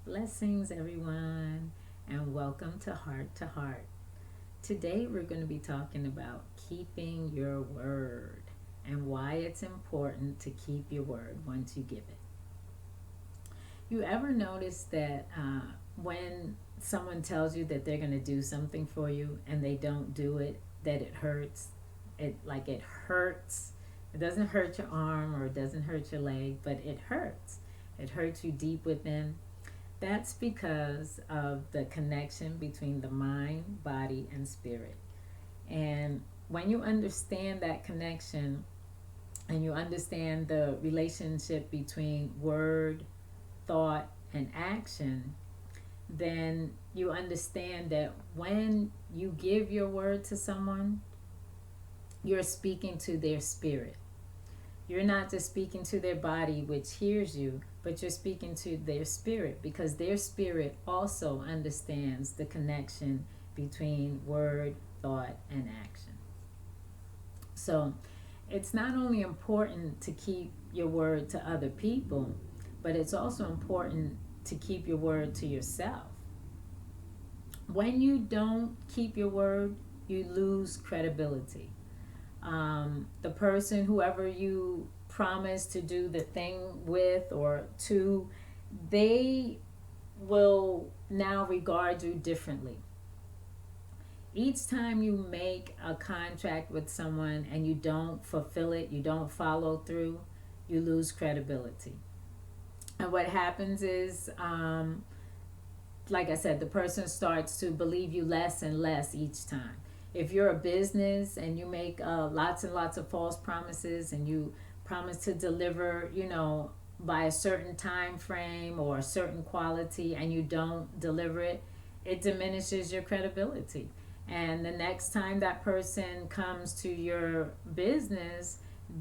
Blessings, everyone, and welcome to Heart to Heart. Today, we're going to be talking about keeping your word and why it's important to keep your word once you give it. You ever notice that when someone tells you that they're going to do something for you and they don't do it, that it hurts? It hurts. It doesn't hurt your arm or it doesn't hurt your leg, but it hurts. It hurts you deep within. That's because of the connection between the mind, body, and spirit. And when you understand that connection and you understand the relationship between word, thought, and action, then you understand that when you give your word to someone, you're speaking to their spirit. You're not just speaking to their body, which hears you, but you're speaking to their spirit because their spirit also understands the connection between word, thought, and action. So it's not only important to keep your word to other people, but it's also important to keep your word to yourself. When you don't keep your word, you lose credibility. The person, whoever you promise to do the thing with or to, they will now regard you differently. Each time you make a contract with someone and you don't fulfill it, you don't follow through, you lose credibility. And what happens is, like I said, the person starts to believe you less and less each time. If you're a business and you make lots and lots of false promises and you promise to deliver, by a certain time frame or a certain quality and you don't deliver it, it diminishes your credibility. And the next time that person comes to your business,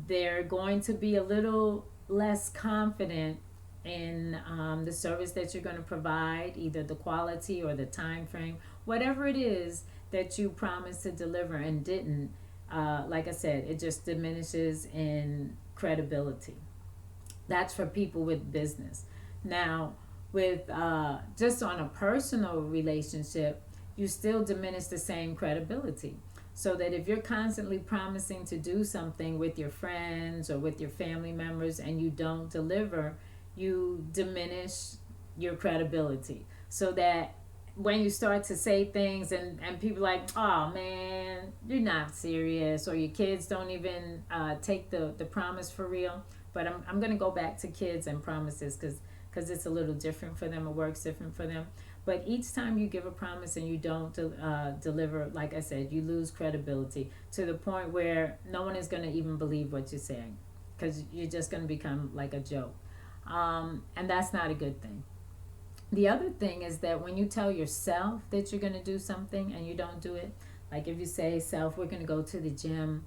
they're going to be a little less confident in the service that you're going to provide, either the quality or the time frame, whatever it is that you promised to deliver and didn't. Like I said, it just diminishes in credibility. That's for people with business. Now, with just on a personal relationship, you still diminish the same credibility. So that if you're constantly promising to do something with your friends or with your family members and you don't deliver, you diminish your credibility. So that when you start to say things and people are like, oh man, you're not serious, or your kids don't even take the promise for real. But I'm going to go back to kids and promises because it's a little different for them. It works different for them. But each time you give a promise and you don't deliver, like I said, you lose credibility to the point where no one is going to even believe what you're saying because you're just going to become like a joke. And that's not a good thing. The other thing is that when you tell yourself that you're going to do something and you don't do it, like if you say, self, we're going to go to the gym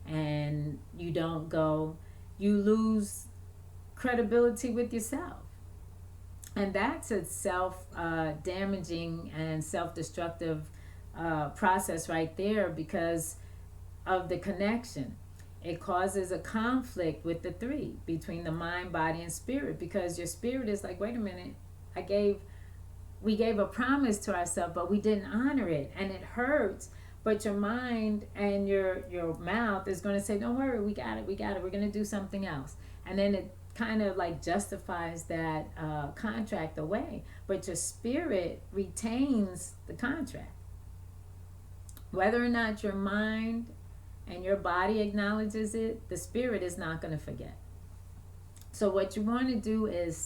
and you don't go, you lose credibility with yourself. And that's a self damaging and self destructive process right there because of the connection. It causes a conflict with the three between the mind, body, and spirit because your spirit is like, wait a minute, we gave a promise to ourselves, but we didn't honor it, and it hurts. But your mind and your mouth is going to say, don't worry, we got it, we're going to do something else. And then it kind of like justifies that contract away. But your spirit retains the contract. Whether or not your mind and your body acknowledges it, the spirit is not going to forget. So what you want to do is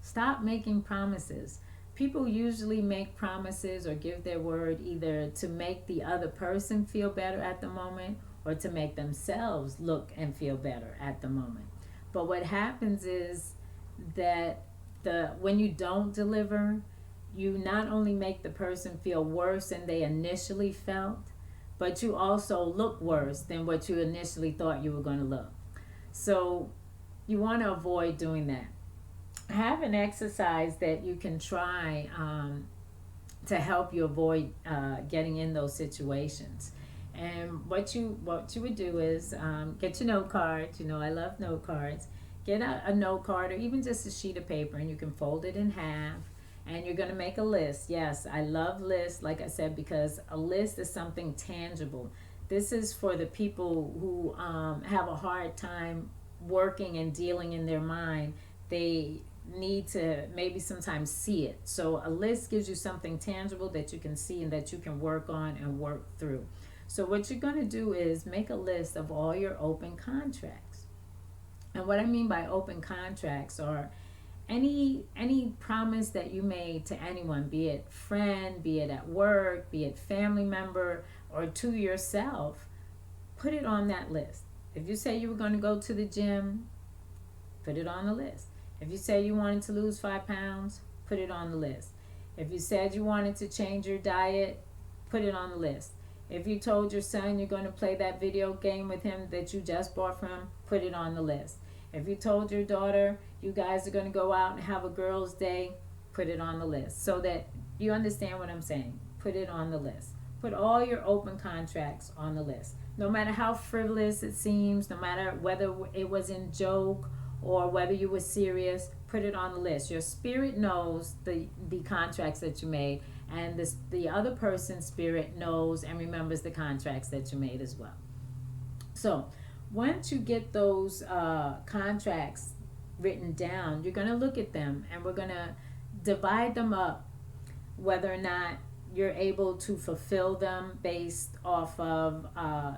stop making promises. People usually make promises or give their word either to make the other person feel better at the moment or to make themselves look and feel better at the moment. But what happens is that when you don't deliver, you not only make the person feel worse than they initially felt, but you also look worse than what you initially thought you were going to look. So you want to avoid doing that. Have an exercise that you can try to help you avoid getting in those situations. And what you would do is get your note cards. I love note cards. Get a note card or even just a sheet of paper, and you can fold it in half, and you're going to make a list. Yes, I love lists, like I said, because a list is something tangible. This is for the people who have a hard time working and dealing in their mind. They need to maybe sometimes see it. So a list gives you something tangible that you can see and that you can work on and work through. So what you're going to do is make a list of all your open contracts. And what I mean by open contracts are any promise that you made to anyone, be it friend, be it at work, be it family member, or to yourself, put it on that list. If you say you were going to go to the gym, put it on the list. If you say you wanted to lose 5 pounds, put it on the list. If you said you wanted to change your diet, put it on the list. If you told your son you're going to play that video game with him that you just bought from, put it on the list. If you told your daughter you guys are going to go out and have a girls' day, put it on the list. So that you understand what I'm saying. Put it on the list. Put all your open contracts on the list. No matter how frivolous it seems, no matter whether it was in joke or whether you were serious, put it on the list. Your spirit knows the contracts that you made, and the other person's spirit knows and remembers the contracts that you made as well. So once you get those contracts written down, you're going to look at them, and we're going to divide them up, whether or not you're able to fulfill them based off of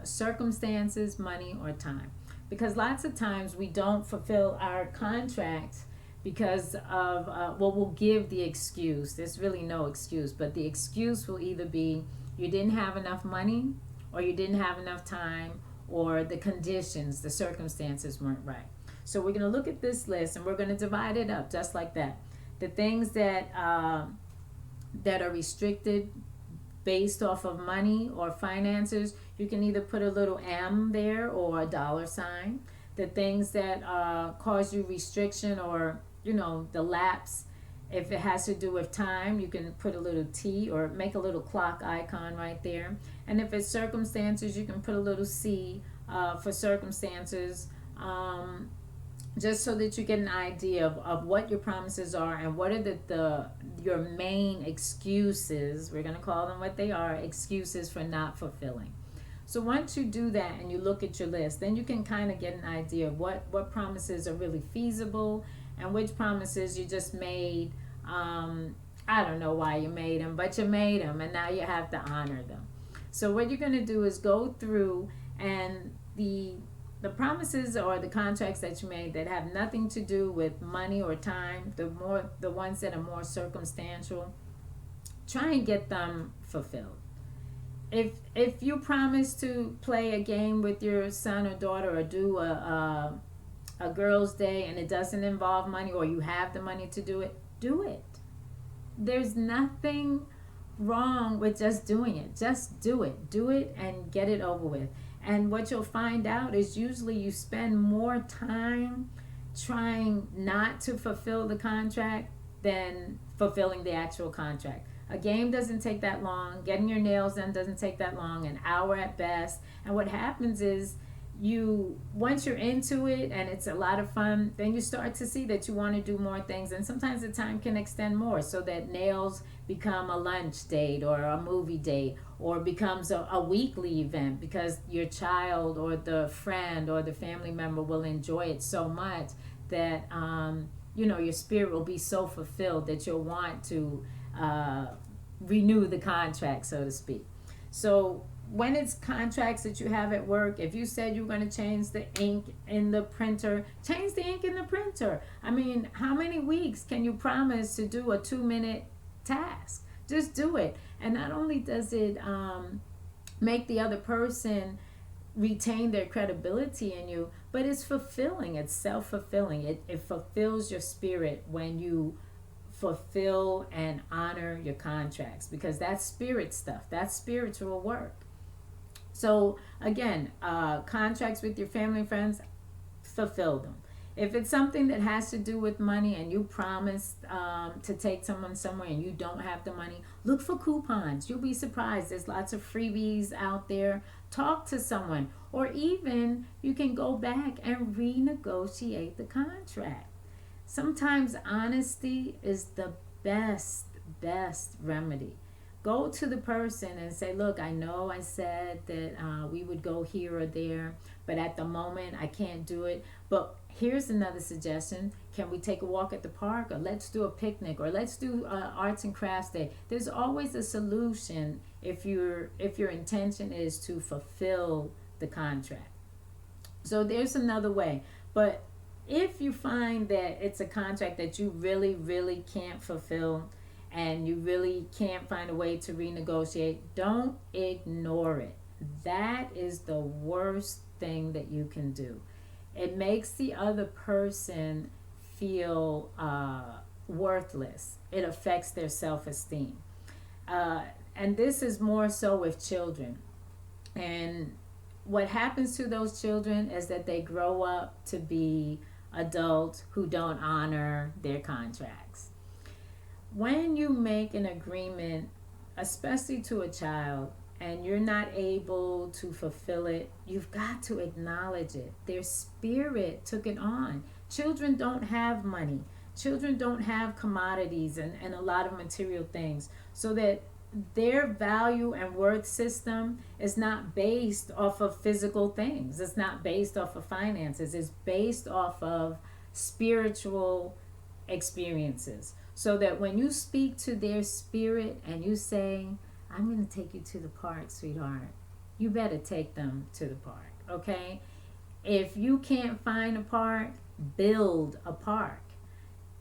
circumstances, money, or time. Because lots of times we don't fulfill our contracts because of, we'll give the excuse. There's really no excuse, but the excuse will either be you didn't have enough money, or you didn't have enough time, or the conditions, the circumstances weren't right. So we're going to look at this list, and we're going to divide it up just like that. The things that are restricted based off of money or finances, you can either put a little M there or a $sign. The things that cause you restriction, or the lapse, if it has to do with time, you can put a little T or make a little clock icon right there. And if it's circumstances, you can put a little C for circumstances, just so that you get an idea of what your promises are and what are your main excuses. We're going to call them what they are, excuses for not fulfilling. So once you do that and you look at your list, then you can kind of get an idea of what promises are really feasible and which promises you just made. I don't know why you made them, but you made them, and now you have to honor them. So what you're going to do is go through, and the promises or the contracts that you made that have nothing to do with money or time, the ones that are more circumstantial, try and get them fulfilled. If you promise to play a game with your son or daughter, or do a girls' day, and it doesn't involve money, or you have the money to do it, do it. There's nothing wrong with just doing it. Just do it. Do it and get it over with. And what you'll find out is usually you spend more time trying not to fulfill the contract than fulfilling the actual contract. A game doesn't take that long. Getting your nails done doesn't take that long, an hour at best. And what happens is once you're into it and it's a lot of fun, then you start to see that you want to do more things, and sometimes the time can extend more, so that nails become a lunch date or a movie date, or becomes a weekly event, because your child or the friend or the family member will enjoy it so much that your spirit will be so fulfilled that you'll want to renew the contract, so to speak. So when it's contracts that you have at work, if you said you were going to change the ink in the printer, change the ink in the printer. I mean, how many weeks can you promise to do a 2-minute task? Just do it. And not only does it make the other person retain their credibility in you, but it's fulfilling. It's self-fulfilling. It fulfills your spirit when you fulfill and honor your contracts, because that's spirit stuff. That's spiritual work. So again, contracts with your family and friends, fulfill them. If it's something that has to do with money, and you promised to take someone somewhere and you don't have the money, look for coupons. You'll be surprised. There's lots of freebies out there, talk to someone, or even you can go back and renegotiate the contract. Sometimes honesty is the best remedy. Go to the person and say, look, I know I said that we would go here or there, but at the moment I can't do it. But here's another suggestion. Can we take a walk at the park, or let's do a picnic, or let's do arts and crafts day? There's always a solution if your intention is to fulfill the contract. So there's another way. But if you find that it's a contract that you really can't fulfill, and you really can't find a way to renegotiate, don't ignore it. That is the worst thing that you can do. It makes the other person feel worthless. It affects their self-esteem. And this is more so with children. And what happens to those children is that they grow up to be adults who don't honor their contracts. When you make an agreement, especially to a child, and you're not able to fulfill it, you've got to acknowledge it. Their spirit took it on. Children don't have money. Children don't have commodities and a lot of material things. So that their value and worth system is not based off of physical things. It's not based off of finances. It's based off of spiritual experiences. So that when you speak to their spirit and you say, I'm going to take you to the park, sweetheart, you better take them to the park, okay? If you can't find a park, build a park.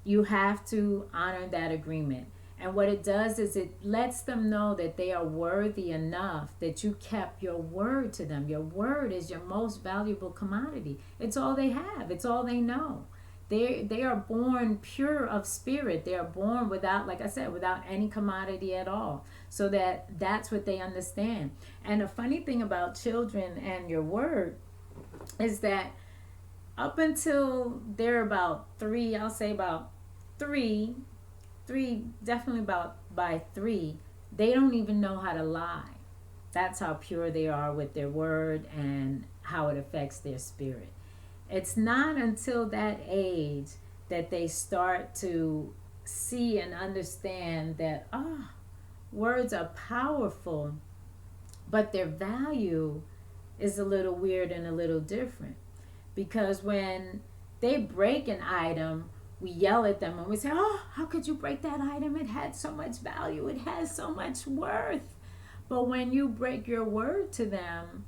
You have to honor that agreement. And what it does is it lets them know that they are worthy enough that you kept your word to them. Your word is your most valuable commodity. It's all they have. It's all they know. They are born pure of spirit. They are born without, like I said, without any commodity at all. So that's what they understand. And the funny thing about children and your word is that up until they're about 3, I'll say about 3, definitely about by 3, they don't even know how to lie. That's how pure they are with their word and how it affects their spirit. It's not until that age that they start to see and understand that, words are powerful, but their value is a little weird and a little different. Because when they break an item, we yell at them and we say, how could you break that item? It had so much value. It has so much worth. But when you break your word to them,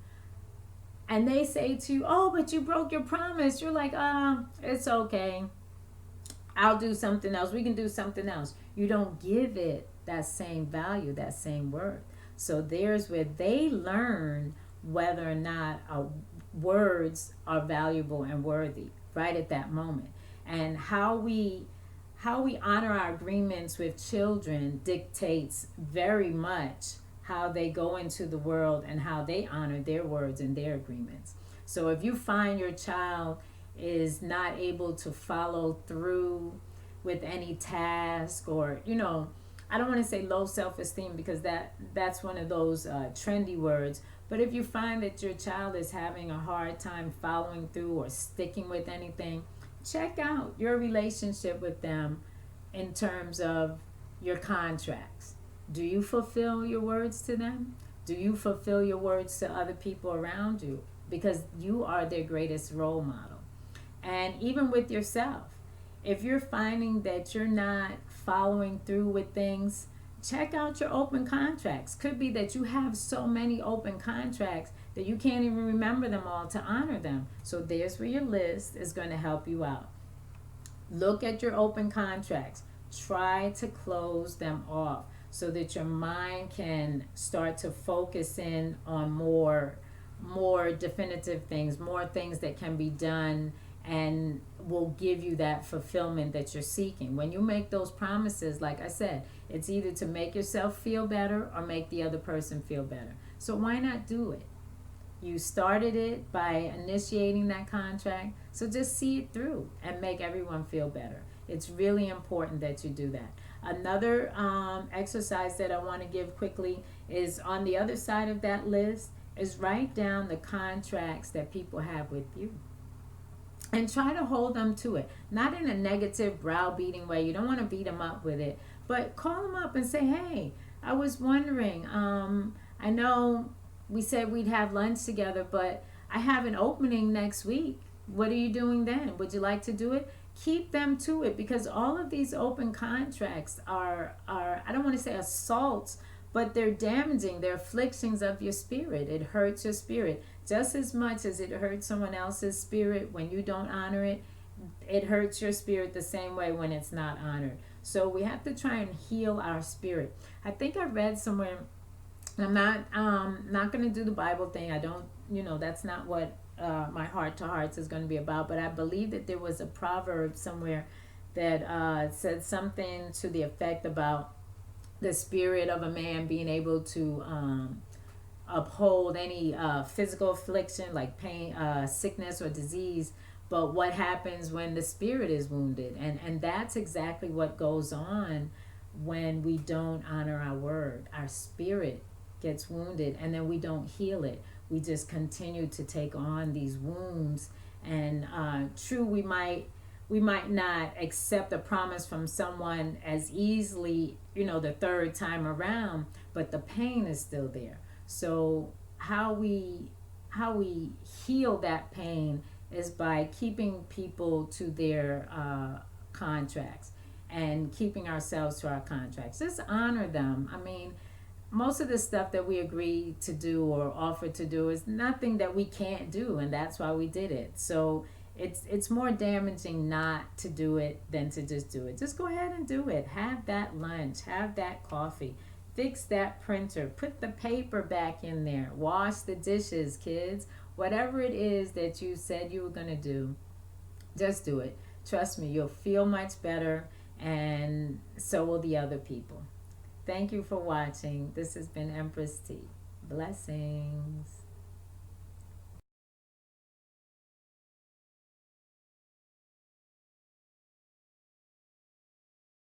and they say to you, but you broke your promise. You're like, it's okay. I'll do something else. We can do something else. You don't give it that same value, that same worth. So there's where they learn whether or not words are valuable and worthy right at that moment. And how we honor our agreements with children dictates very much how they go into the world and how they honor their words and their agreements. So if you find your child is not able to follow through with any task, or I don't want to say low self-esteem, because that's one of those trendy words, but if you find that your child is having a hard time following through or sticking with anything, check out your relationship with them in terms of your contracts. Do you fulfill your words to them? Do you fulfill your words to other people around you? Because you are their greatest role model. And even with yourself, if you're finding that you're not following through with things, check out your open contracts. Could be that you have so many open contracts that you can't even remember them all to honor them. So there's where your list is going to help you out. Look at your open contracts. Try to close them off, so that your mind can start to focus in on more definitive things, more things that can be done and will give you that fulfillment that you're seeking. When you make those promises, like I said, it's either to make yourself feel better or make the other person feel better. So why not do it? You started it by initiating that contract, so just see it through and make everyone feel better. It's really important that you do that. Another exercise that I want to give quickly is on the other side of that list is write down the contracts that people have with you and try to hold them to it. Not in a negative browbeating way. You don't want to beat them up with it, but call them up and say, "Hey, I was wondering. I know we said we'd have lunch together, but I have an opening next week. What are you doing then? Would you like to do it?" Keep them to it, because all of these open contracts are I don't want to say assaults, but they're damaging. They're afflictions of your spirit. It hurts your spirit just as much as it hurts someone else's spirit when you don't honor it. It hurts your spirit the same way when it's not honored. So we have to try and heal our spirit. I think I read somewhere, I'm not going to do the Bible thing. I don't, that's not what my heart to hearts is going to be about. But I believe that there was a proverb somewhere that said something to the effect about the spirit of a man being able to uphold any physical affliction like pain, sickness, or disease. But what happens when the spirit is wounded? And that's exactly what goes on when we don't honor our word. Our spirit gets wounded, and then we don't heal it. We just continue to take on these wounds. And true, we might not accept a promise from someone as easily, the third time around, but the pain is still there. So how we heal that pain is by keeping people to their contracts and keeping ourselves to our contracts. Just honor them. I mean, most of the stuff that we agree to do or offer to do is nothing that we can't do, and that's why we did it. So it's more damaging not to do it than to just do it. Just go ahead and do it. Have that lunch, have that coffee, fix that printer, put the paper back in there, wash the dishes, kids. Whatever it is that you said you were going to do, just do it. Trust me, you'll feel much better, and so will the other people. Thank you for watching. This has been EmpressTee. Blessings.